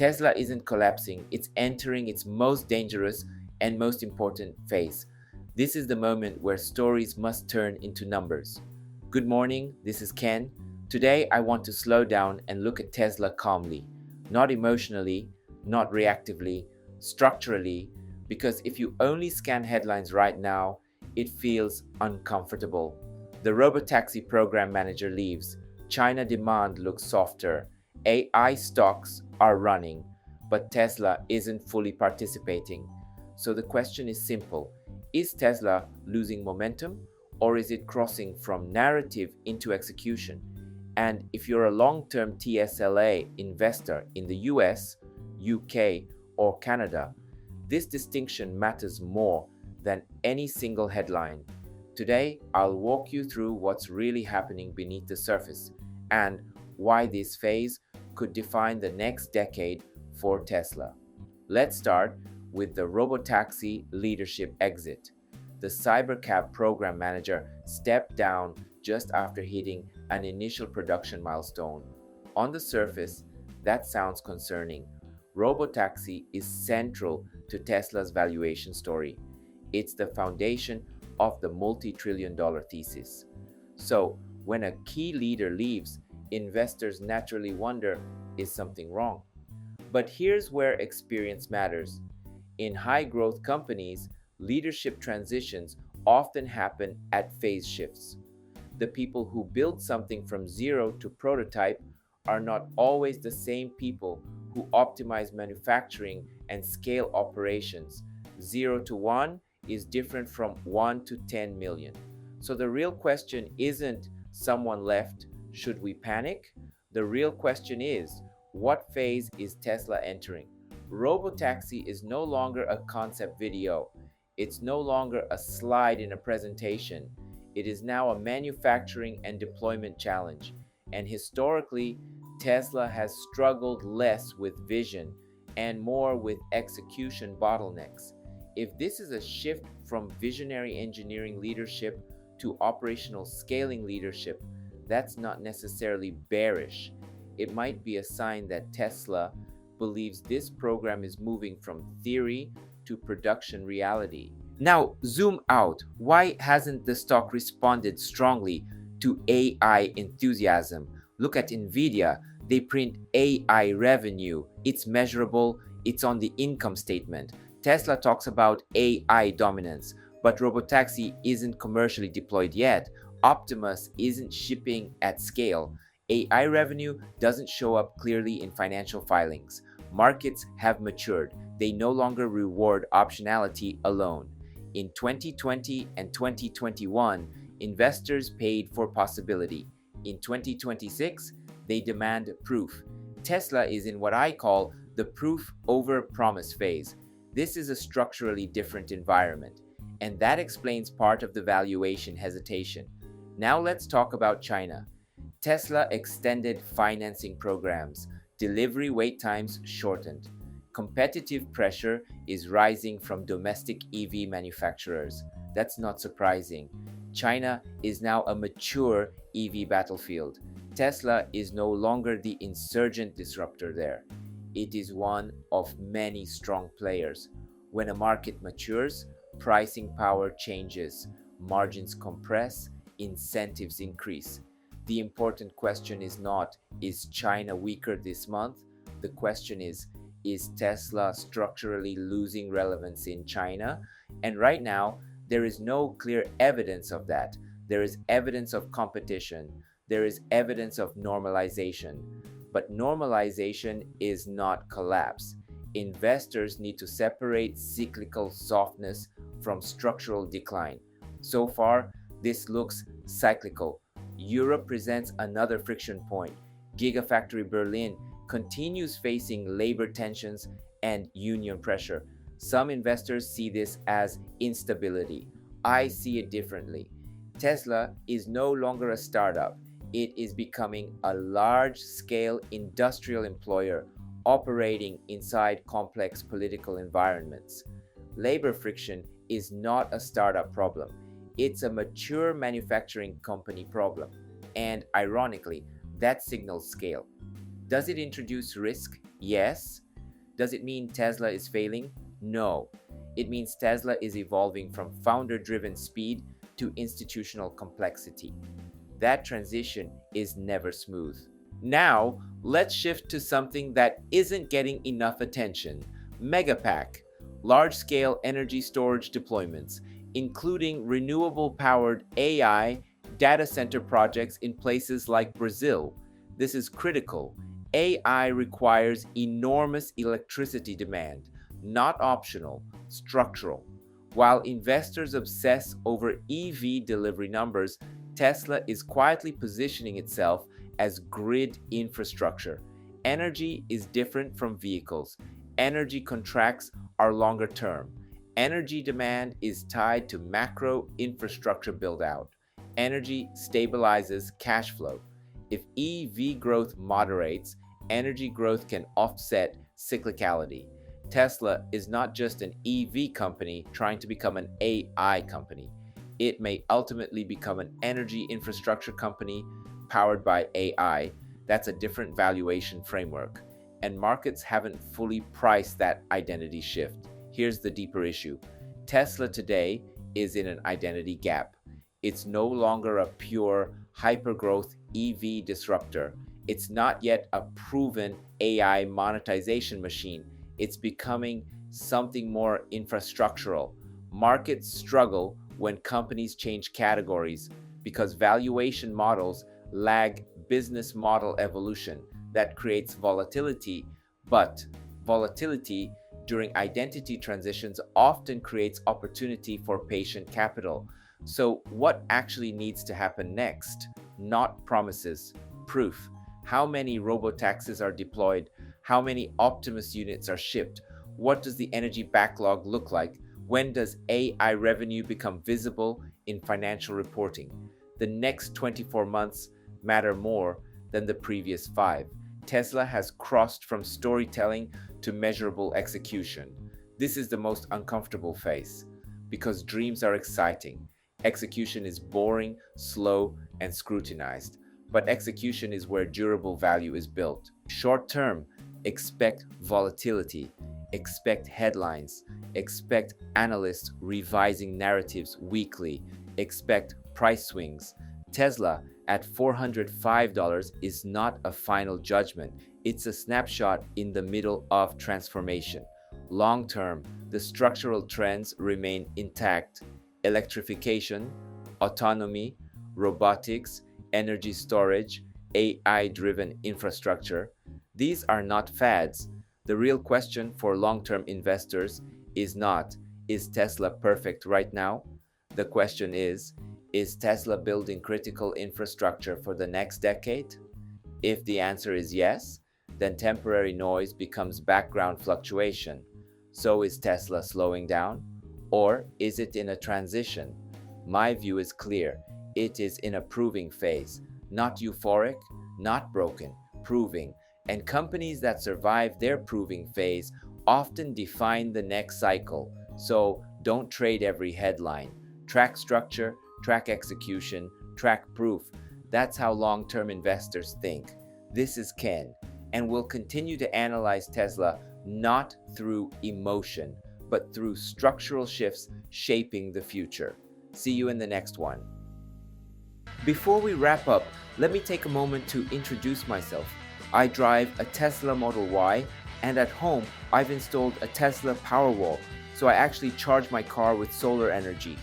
Tesla isn't collapsing, it's entering its most dangerous and most important phase. This is the moment where stories must turn into numbers. Good morning, this is Ken. Today I want to slow down and look at Tesla calmly, not emotionally, not reactively, structurally, because if you only scan headlines right now, it feels uncomfortable. The Robotaxi program manager leaves. China demand looks softer. AI stocks are running, but Tesla isn't fully participating. So the question is simple. Is Tesla losing momentum, or is it crossing from narrative into execution? And if you're a long-term TSLA investor in the US, UK, or Canada, this distinction matters more than any single headline. Today, I'll walk you through what's really happening beneath the surface and why this phase could define the next decade for Tesla. Let's start with the Robotaxi leadership exit. The Cybertruck program manager stepped down just after hitting an initial production milestone. On the surface, that sounds concerning. Robotaxi is central to Tesla's valuation story. It's the foundation of the multi-trillion-dollar thesis. So, when a key leader leaves, investors naturally wonder, is something wrong? But here's where experience matters. In high-growth companies, leadership transitions often happen at phase shifts. The people who build something from zero to prototype are not always the same people who optimize manufacturing and scale operations. 0 to 1 is different from 1 to 10 million. So the real question isn't someone left, should we panic? The real question is, what phase is Tesla entering? Robotaxi is no longer a concept video. It's no longer a slide in a presentation. It is now a manufacturing and deployment challenge. And historically, Tesla has struggled less with vision and more with execution bottlenecks. If this is a shift from visionary engineering leadership to operational scaling leadership, that's not necessarily bearish. It might be a sign that Tesla believes this program is moving from theory to production reality. Now, zoom out. Why hasn't the stock responded strongly to AI enthusiasm? Look at Nvidia. They print AI revenue. It's measurable. It's on the income statement. Tesla talks about AI dominance, but Robotaxi isn't commercially deployed yet. Optimus isn't shipping at scale. AI revenue doesn't show up clearly in financial filings. Markets have matured. They no longer reward optionality alone. In 2020 and 2021, investors paid for possibility. In 2026, they demand proof. Tesla is in what I call the proof over promise phase. This is a structurally different environment, and that explains part of the valuation hesitation. Now let's talk about China. Tesla extended financing programs. Delivery wait times shortened. Competitive pressure is rising from domestic EV manufacturers. That's not surprising. China is now a mature EV battlefield. Tesla is no longer the insurgent disruptor there. It is one of many strong players. When a market matures, pricing power changes, margins compress, incentives increase. The important question is not, is China weaker this month? The question is Tesla structurally losing relevance in China? And right now, there is no clear evidence of that. There is evidence of competition. There is evidence of normalization. But normalization is not collapse. Investors need to separate cyclical softness from structural decline. So far, this looks cyclical. Europe presents another friction point. Gigafactory Berlin continues facing labor tensions and union pressure. Some investors see this as instability. I see it differently. Tesla is no longer a startup. It is becoming a large-scale industrial employer operating inside complex political environments. Labor friction is not a startup problem. It's a mature manufacturing company problem. And ironically, that signals scale. Does it introduce risk? Yes. Does it mean Tesla is failing? No. It means Tesla is evolving from founder-driven speed to institutional complexity. That transition is never smooth. Now, let's shift to something that isn't getting enough attention. Megapack, large-scale energy storage deployments, including renewable-powered AI data center projects in places like Brazil. This is critical. AI requires enormous electricity demand, not optional, structural. While investors obsess over EV delivery numbers, Tesla is quietly positioning itself as grid infrastructure. Energy is different from vehicles. Energy contracts are longer term. Energy demand is tied to macro infrastructure build-out. Energy stabilizes cash flow. If EV growth moderates, energy growth can offset cyclicality. Tesla is not just an EV company trying to become an AI company. It may ultimately become an energy infrastructure company powered by AI. That's a different valuation framework. And markets haven't fully priced that identity shift. Here's the deeper issue. Tesla today is in an identity gap. It's no longer a pure hypergrowth EV disruptor. It's not yet a proven AI monetization machine. It's becoming something more infrastructural. Markets struggle when companies change categories because valuation models lag business model evolution. That creates volatility, but volatility during identity transitions often creates opportunity for patient capital. So what actually needs to happen next? Not promises, proof. How many robotaxis are deployed? How many Optimus units are shipped? What does the energy backlog look like? When does AI revenue become visible in financial reporting? The next 24 months matter more than the previous 5. Tesla has crossed from storytelling to measurable execution. This is the most uncomfortable phase because dreams are exciting. Execution is boring, slow, and scrutinized. But execution is where durable value is built. Short term, expect volatility, expect headlines, expect analysts revising narratives weekly, expect price swings. Tesla at $405 is not a final judgment. It's a snapshot in the middle of transformation. Long term, the structural trends remain intact. Electrification, autonomy, robotics, energy storage, AI-driven infrastructure. These are not fads. The real question for long-term investors is not, is Tesla perfect right now? The question is Tesla building critical infrastructure for the next decade? If the answer is yes, then temporary noise becomes background fluctuation. So is Tesla slowing down? Or is it in a transition? My view is clear. It is in a proving phase. Not euphoric, not broken, proving. And companies that survive their proving phase often define the next cycle. So don't trade every headline. Track structure, track execution, track proof. That's how long-term investors think. This is Ken, and we'll continue to analyze Tesla not through emotion, but through structural shifts shaping the future. See you in the next one. Before we wrap up, let me take a moment to introduce myself. I drive a Tesla Model Y, and at home, I've installed a Tesla Powerwall, so I actually charge my car with solar energy.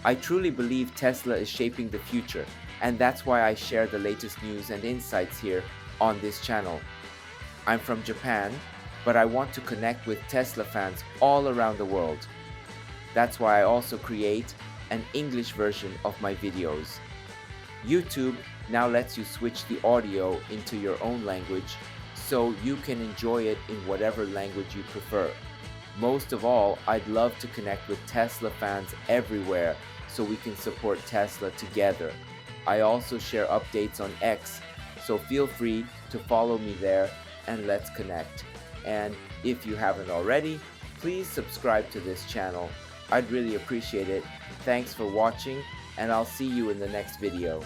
I truly believe Tesla is shaping the future, and that's why I share the latest news and insights here on this channel. I'm from Japan, but I want to connect with Tesla fans all around the world. That's why I also create an English version of my videos. YouTube now lets you switch the audio into your own language, so you can enjoy it in whatever language you prefer. Most of all, I'd love to connect with Tesla fans everywhere so we can support Tesla together. I also share updates on X, so feel free to follow me there and let's connect. And if you haven't already, please subscribe to this channel. I'd really appreciate it. Thanks for watching, and I'll see you in the next video.